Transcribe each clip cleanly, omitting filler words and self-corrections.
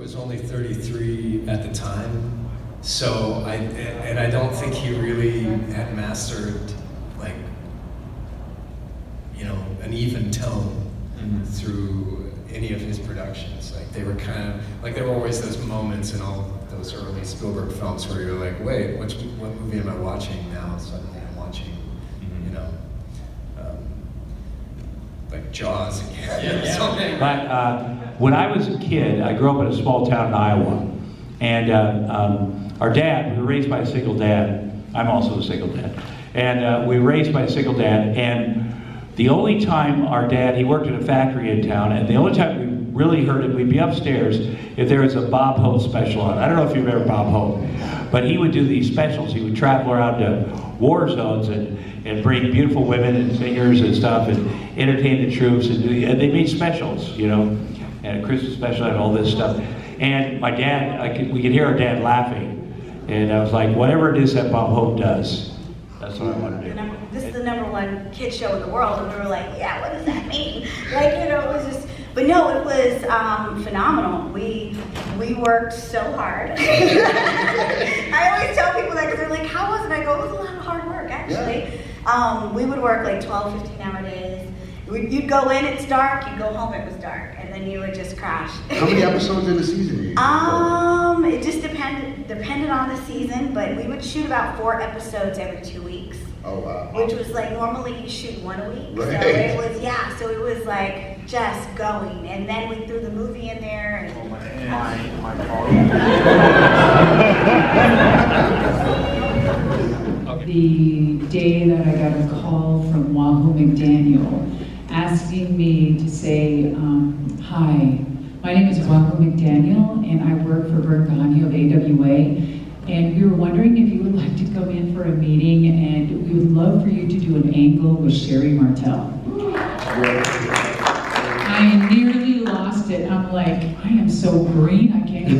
was only 33 at the time, so I don't think he really had mastered, like, you know, an even tone through any of his productions. Like, they were kind of, like, there were always those moments in all those early Spielberg films where you're like, wait, what movie am I watching now? Suddenly I'm watching, you know, like Jaws again or something. But when I was a kid, I grew up in a small town in Iowa, and our dad, we were raised by a single dad. I'm also a single dad. And we were raised by a single dad, and the only time our dad, he worked at a factory in town, and the only time we really heard it, we'd be upstairs if there was a Bob Hope special on. I don't know if you remember Bob Hope, but he would do these specials. He would travel around to war zones and bring beautiful women and singers and stuff and entertain the troops, and they made specials, you know, and a Christmas special and all this stuff. And my dad, we could hear our dad laughing, and I was like, whatever it is that Bob Hope does, that's what I want to do. This is the #1 kid show in the world, and we were like, yeah, what does that mean? Like, you know, it was just, but no, it was phenomenal. We worked so hard. I always tell people that because they're like, how was it? I go, it was a lot of hard work, actually. Yeah. We would work like 12, 15-hour days. You'd go in, it's dark, you'd go home, it was dark, and then you would just crash. How many episodes in a season? It just depended on the season, but we would shoot about 4 episodes every 2 weeks. Oh, wow. Which was like, normally you shoot 1 a week. Right. So it was like just going. And then we threw the movie in there. And The day that I got a call from Wahoo McDaniel asking me to say, hi, my name is Wahoo McDaniel and I work for Bert Gagne of AWA. And we were wondering if you would like to come in for a meeting, and we would love for you to do an angle with Sherry Martel. I nearly lost it. I'm like, I am so green, I can't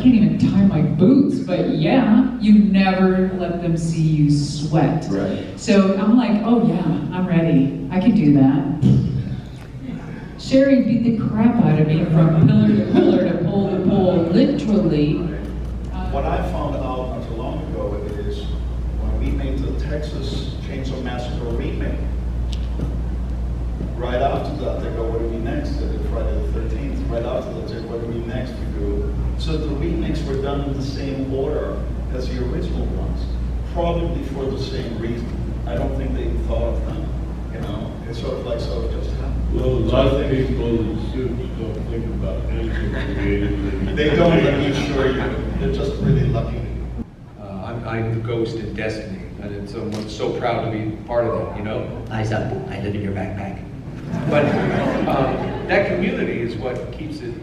even tie my boots. But yeah, you never let them see you sweat. Right. So I'm like, oh yeah, I'm ready. I can do that. Sherry beat the crap out of me from pillar to pillar to pole to pole, literally. What I found out not too long ago is when we made the Texas Chainsaw Massacre remake, right after that they go, what do we next? They did Friday the 13th. Right after that they go, what do we next to do? So the remakes were done in the same order as the original ones, probably for the same reason. I don't think they thought of them, you know? It's sort of just happened. Well, a lot of people in suits don't think about anything creative. They don't, let me assure you. They're just really lucky. I'm the ghost in Destiny, and I'm so proud to be part of that, you know? Eyes up, I live in your backpack. But that community is what keeps it,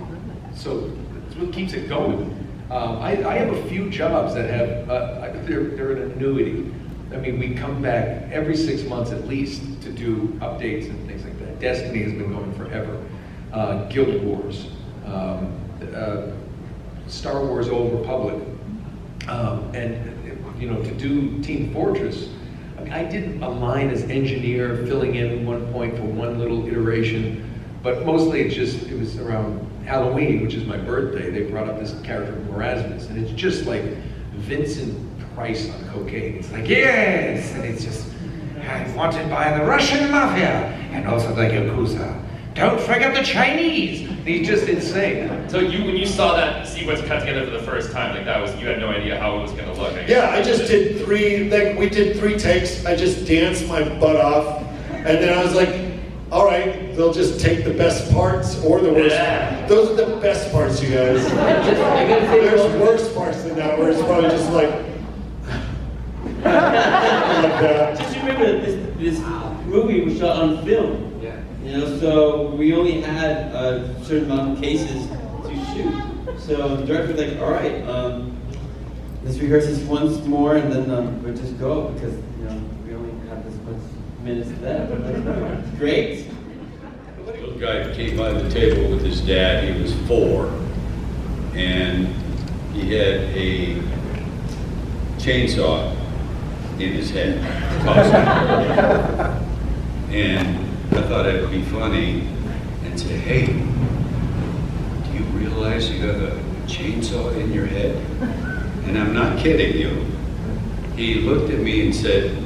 it's what keeps it going. I have a few jobs that have, they're an annuity. I mean, we come back every 6 months at least to do updates and things like that. Destiny has been going forever. Guild Wars, Star Wars Old Republic, and you know, to do Team Fortress. I mean, I did a line as engineer, filling in one point for one little iteration, but mostly it was around Halloween, which is my birthday. They brought up this character Erasmus, and it's just like Vincent Price on cocaine. It's like, yes, and it's just wanted by the Russian mafia and also the Yakuza. Don't forget the Chinese. He's just insane. So when you saw that sequence cut together for the first time, like you had no idea how it was going to look. Yeah, I just did we did 3 takes. I just danced my butt off, and then I was like, all right, they'll just take the best parts or the worst. Yeah. Those are the best parts, you guys. There's worse parts than that, where it's probably just like that. Just remember that this movie was shot on film. You know, so we only had a certain amount of cases to shoot. So the director was like, all right, let's rehearse this once more and then we'll just go because, you know, we only have this much minutes left. That's great. A little guy came by the table with his dad. He was 4, and he had a chainsaw in his head. And I thought it would be funny and say, hey, do you realize you have a chainsaw in your head? And I'm not kidding you. He looked at me and said,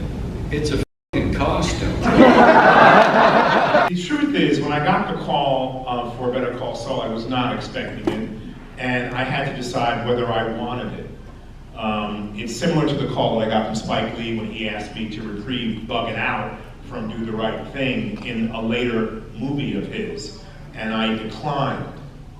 it's a f***ing costume. The truth is, when I got the call for Better Call Saul, I was not expecting it, and I had to decide whether I wanted it. It's similar to the call that I got from Spike Lee when he asked me to reprieve Bugging Out from Do the Right Thing in a later movie of his, and I declined.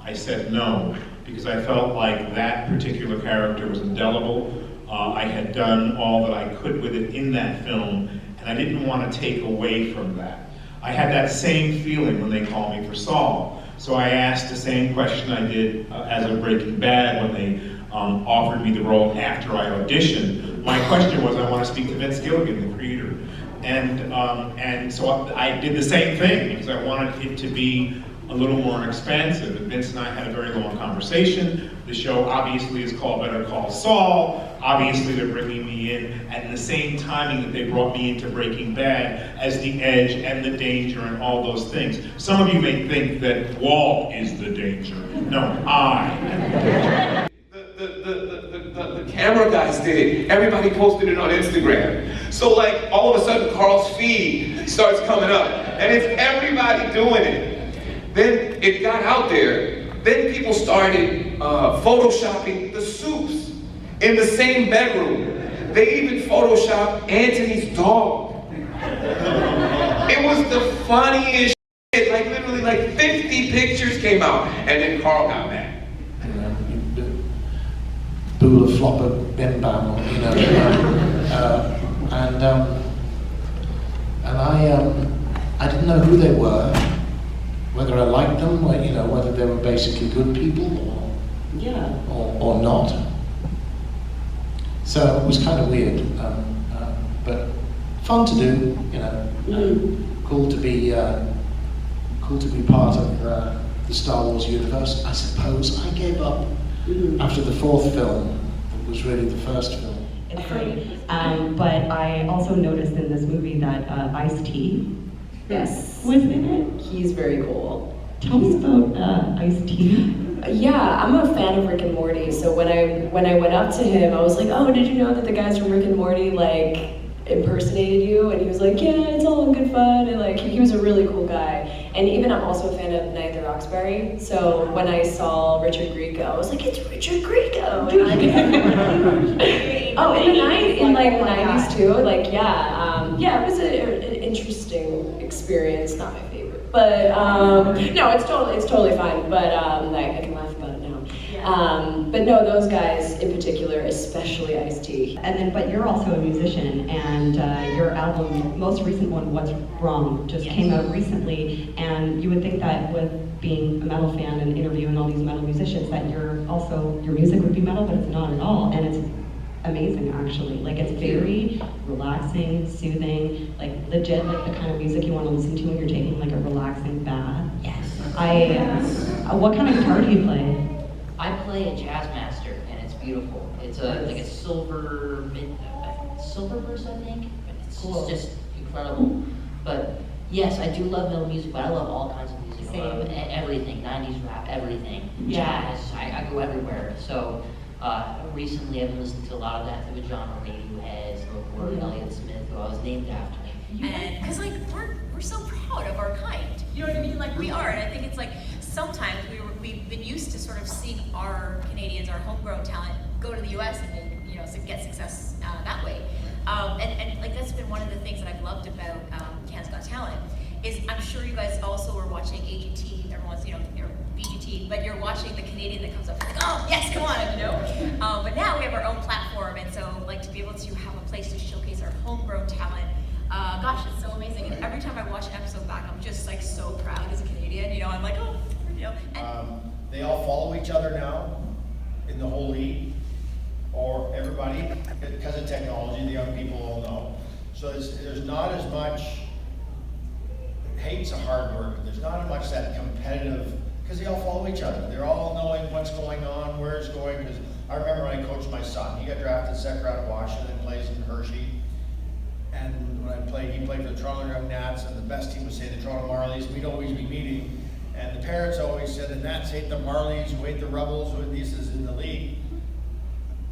I said no, because I felt like that particular character was indelible. I had done all that I could with it in that film, and I didn't want to take away from that. I had that same feeling when they called me for Saul. So I asked the same question I did as of Breaking Bad when they offered me the role after I auditioned. My question was, I want to speak to Vince Gilligan, the creator. And so I did the same thing because I wanted it to be a little more expansive. And Vince and I had a very long conversation. The show obviously is called Better Call Saul. Obviously they're bringing me in at the same timing that they brought me into Breaking Bad as the edge and the danger and all those things. Some of you may think that Walt is the danger. No, I am the danger. The camera guys did it. Everybody posted it on Instagram. So like all of a sudden Carl's feed starts coming up and it's everybody doing it. Then it got out there. Then people started photoshopping the soups in the same bedroom. They even photoshopped Anthony's dog. It was the funniest shit. Like literally like 50 pictures came out and then Carl got mad. Boola flopper bim bam, you know, I didn't know who they were, whether I liked them, or, you know, whether they were basically good people or not. So it was kind of weird, but fun to do, you know. Cool to be part of the Star Wars universe. I suppose I gave up after the fourth film. It was really the first film. It's great, but I also noticed in this movie that Ice-T was in it. He's very cool. Tell us about Ice-T. Yeah, I'm a fan of Rick and Morty, so when I went up to him, I was like, oh, did you know that the guys from Rick and Morty, like, impersonated you? And he was like, yeah, it's all in good fun, and like, he was a really cool guy. And even I'm also a fan of Night at the Roxbury, so when I saw Richard Grieco, I was like, it's Richard Grieco! And oh, in the 90s too, like, yeah, it was an interesting experience, not my favorite, but no, it's totally fine, but like, I can laugh about it now. But no, those guys in particular, especially Ice-T. And then, but you're also a musician, and your album, most recent one, What's Wrong, just came out recently, and you would think that with being a metal fan and interviewing all these metal musicians that your music would be metal, but it's not at all, and it's amazing actually. Like, it's very relaxing, soothing, like legit, like the kind of music you want to listen to when you're taking like a relaxing bath. Yes. What kind of guitar do you play? I play a jazz master, and it's beautiful. It's like a silver burst, I think. It's just incredible. But yes, I do love metal music, but I love all kinds of music. I love everything, 90s rap, everything. Yeah. Jazz, I go everywhere. So recently I've been listening to a lot of that type of genre, Radiohead, Elliott Smith, who I was named after me. And because like we're so proud of our kind, you know what I mean? Like we are, and I think it's like sometimes we've been used to sort of seeing our Canadians, our homegrown talent, go to the U.S. and you know get success that way. And like that's been one of the things that I've loved about Canada's Got Talent is I'm sure you guys also were watching AGT, everyone's BGT, but you're watching the Canadian that comes up like, oh yes, come on, you know. But now we have our own platform, and so like to be able to have a place to showcase our homegrown talent. Gosh, it's so amazing. And every time I watch an episode back, I'm just like so proud as a Canadian. You know, I'm like, oh, you know. And they all follow each other now in the whole league, or everybody, because of technology. The young people all know. So there's not as much. Hate's a hard word. There's not as much that competitive because they all follow each other. They're all knowing what's going on, where it's going. Because I remember when I coached my son, he got drafted second round of Washington, plays in Hershey. And when he played for the Toronto Young Nats, and the best team would say the Toronto Marlies. We'd always be meeting, And the parents always said, the Nats hate the Marlies, who hate the Rebels, who this is in the league.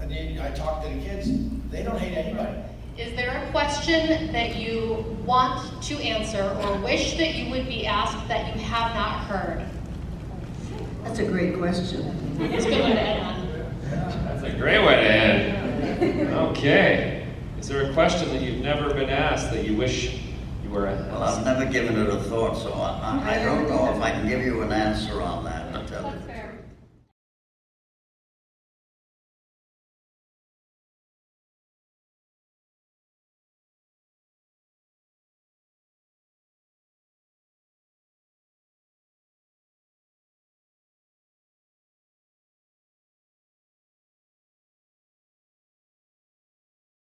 And then I talked to the kids, they don't hate anybody. Is there a question that you want to answer or wish that you would be asked that you have not heard? That's a great question. It's a good one to end on. That's a great way to end. Okay. Is there a question that you've never been asked that you wish you were asked? Well, I've never given it a thought, so I don't know if I can give you an answer on that.